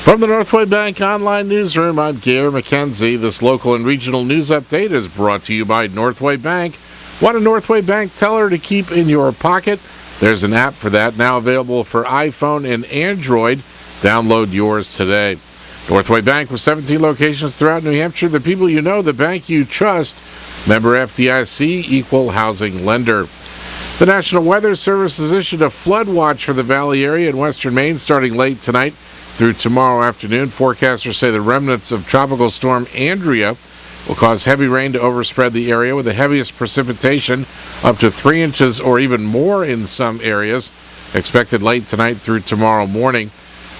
From the Northway Bank Online Newsroom, I'm Gary McKenzie. This local and regional news update is brought to you by Northway Bank. Want a Northway Bank teller to keep in your pocket? There's an app for that, now available for iPhone and Android. Download yours today. Northway Bank with 17 locations throughout New Hampshire. The people you know, the bank you trust. Member FDIC, equal housing lender. The National Weather Service has issued a flood watch for the Valley area in western Maine starting late tonight through tomorrow afternoon. Forecasters say the remnants of Tropical Storm Andrea will cause heavy rain to overspread the area with the heaviest precipitation up to 3 inches or even more in some areas expected late tonight through tomorrow morning.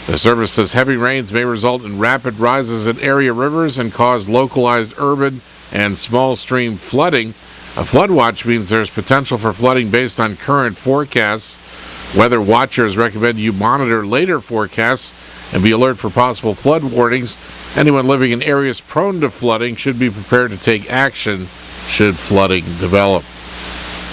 The service says heavy rains may result in rapid rises in area rivers and cause localized urban and small stream flooding. A flood watch means there's potential for flooding based on current forecasts. Weather watchers recommend you monitor later forecasts and be alert for possible flood warnings. Anyone living in areas prone to flooding should be prepared to take action should flooding develop.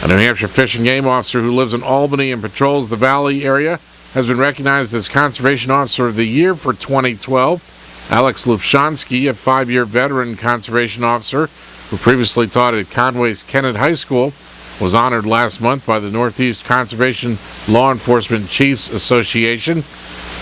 A New Hampshire Fish and Game officer who lives in Albany and patrols the Valley area has been recognized as Conservation Officer of the Year for 2012. Alex Lupshansky, a 5-year veteran conservation officer who previously taught at Conway's Kennett High School, was honored last month by the Northeast Conservation Law Enforcement Chiefs Association.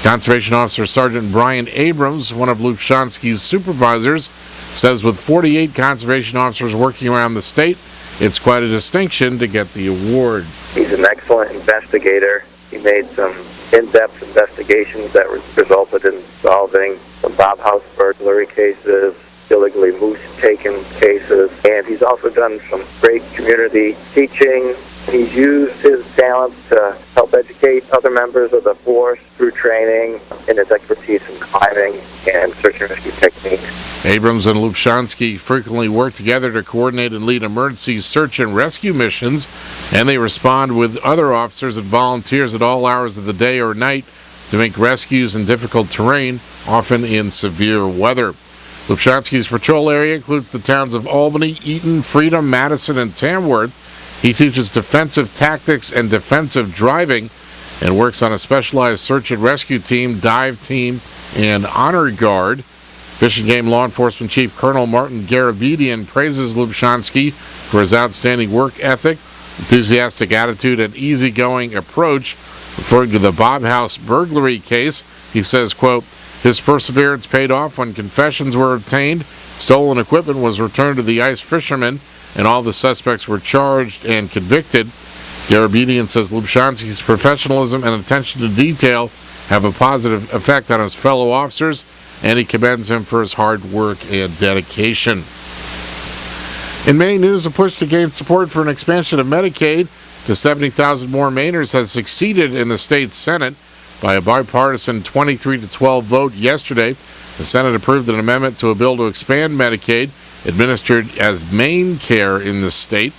Conservation Officer Sergeant Brian Abrams, one of Lupshansky's supervisors, says with 48 conservation officers working around the state, it's quite a distinction to get the award. He's an excellent investigator. He made some in-depth investigations that resulted in solving some Bob House burglary cases, illegally moose taken cases, and he's also done some great community teaching. He's used his talents to help educate other members of the force through training and his expertise in climbing and search and rescue techniques. Abrams and Lupshansky frequently work together to coordinate and lead emergency search and rescue missions, and they respond with other officers and volunteers at all hours of the day or night to make rescues in difficult terrain, often in severe weather. Lupshansky's patrol area includes the towns of Albany, Eaton, Freedom, Madison, and Tamworth. He teaches defensive tactics and defensive driving and works on a specialized search and rescue team, dive team, and honor guard. Fish and Game Law Enforcement Chief Colonel Martin Garabedian praises Lupshansky for his outstanding work ethic, enthusiastic attitude, and easygoing approach. Referring to the Bob House burglary case, he says, quote, his perseverance paid off when confessions were obtained, stolen equipment was returned to the ice fishermen, and all the suspects were charged and convicted. Garabedian says Lupshansky's professionalism and attention to detail have a positive effect on his fellow officers, and he commends him for his hard work and dedication. In Maine news, a push to gain support for an expansion of Medicaid to 70,000 more Mainers has succeeded in the state Senate by a bipartisan 23-12 vote yesterday. The Senate approved an amendment to a bill to expand Medicaid, administered as Maine Care in the state.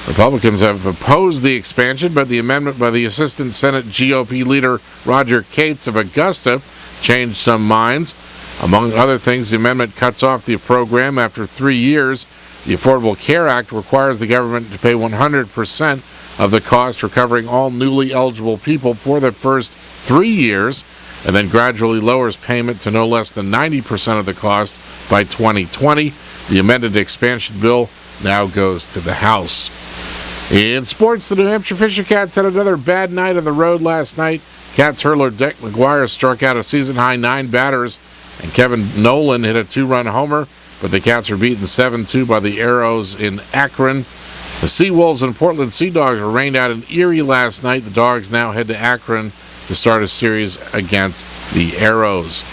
Republicans have opposed the expansion, but the amendment by the Assistant Senate GOP leader Roger Cates of Augusta changed some minds. Among other things, the amendment cuts off the program after 3 years. The Affordable Care Act requires the government to pay 100% of the cost for covering all newly eligible people for the first 3 years, and then gradually lowers payment to no less than 90% of the cost by 2020. The amended expansion bill now goes to the House. In sports, the New Hampshire Fisher Cats had another bad night on the road last night. Cats hurler Dick McGuire struck out a season-high 9 batters, and Kevin Nolan hit a 2-run homer, but the Cats were beaten 7-2 by the Arrows in Akron. The Seawolves and Portland Sea Dogs were rained out in Erie last night. The Dogs now head to Akron to start a series against the Arrows.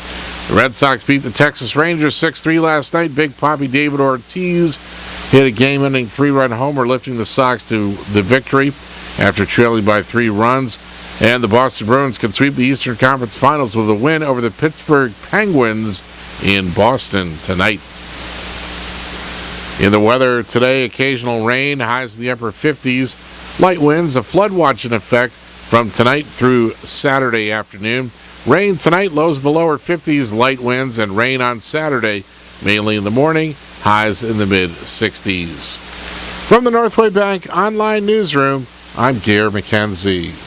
The Red Sox beat the Texas Rangers 6-3 last night. Big Papi David Ortiz hit a game-ending 3-run homer, lifting the Sox to the victory after trailing by 3 runs. And the Boston Bruins can sweep the Eastern Conference Finals with a win over the Pittsburgh Penguins in Boston tonight. In the weather today, occasional rain, highs in the upper 50s. Light winds, a flood watch in effect from tonight through Saturday afternoon. Rain tonight, lows in the lower 50s, light winds, and rain on Saturday, mainly in the morning, highs in the mid-60s. From the Northway Bank Online Newsroom, I'm Gary McKenzie.